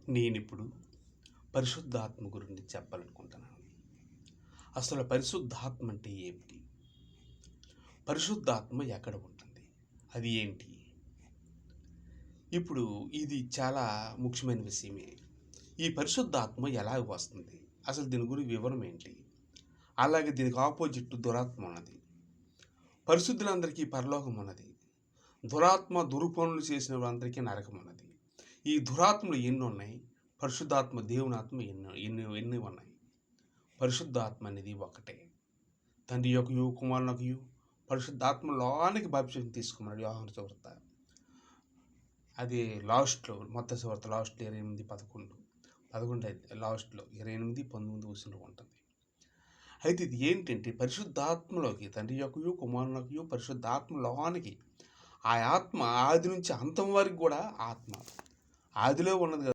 నేనిప్పుడు పరిశుద్ధాత్మ గురించి చెప్పాలనుకుంటున్నాను. అసలు పరిశుద్ధాత్మ అంటే ఏమిటి? పరిశుద్ధాత్మ ఎక్కడ ఉంటుంది? అది ఏంటి? ఇప్పుడు ఇది చాలా ముఖ్యమైన విషయమే. ఈ పరిశుద్ధాత్మ ఎలాగ వస్తుంది? అసలు దీని గురించి వివరం ఏంటి? అలాగే దీనికి ఆపోజిట్ దురాత్మ ఉన్నది. పరిశుద్ధులందరికీ పరలోకం ఉన్నది. దురుపనులు చేసిన వాళ్ళందరికీ నరకం ఉన్నది. ఈ దురాత్మలు ఎన్ని ఉన్నాయి? పరిశుద్ధాత్మ దేవుని ఆత్మ ఎన్ని ఉన్నాయి? పరిశుద్ధాత్మ అనేది ఒకటే. తండ్రి యొక్కయు కుమారునొకయు పరిశుద్ధాత్మ లోనికి బాప్తిసం తీసుకున్నాడు యోహాను సువార్త. అది లాస్ట్లో మత్తయి సువార్త లాస్ట్లో 28:11 అయితే లాస్ట్లో 28, 19 వచనంలో ఉంటుంది. అయితే ఇది ఏంటంటే పరిశుద్ధాత్మలోకి తండ్రి యొక్కయు కుమారునొకయు పరిశుద్ధాత్మ లోనికి ఆ ఆత్మ ఆది నుంచి అంతం వరకు కూడా ఆత్మ ఆదిలో ఉన్నది.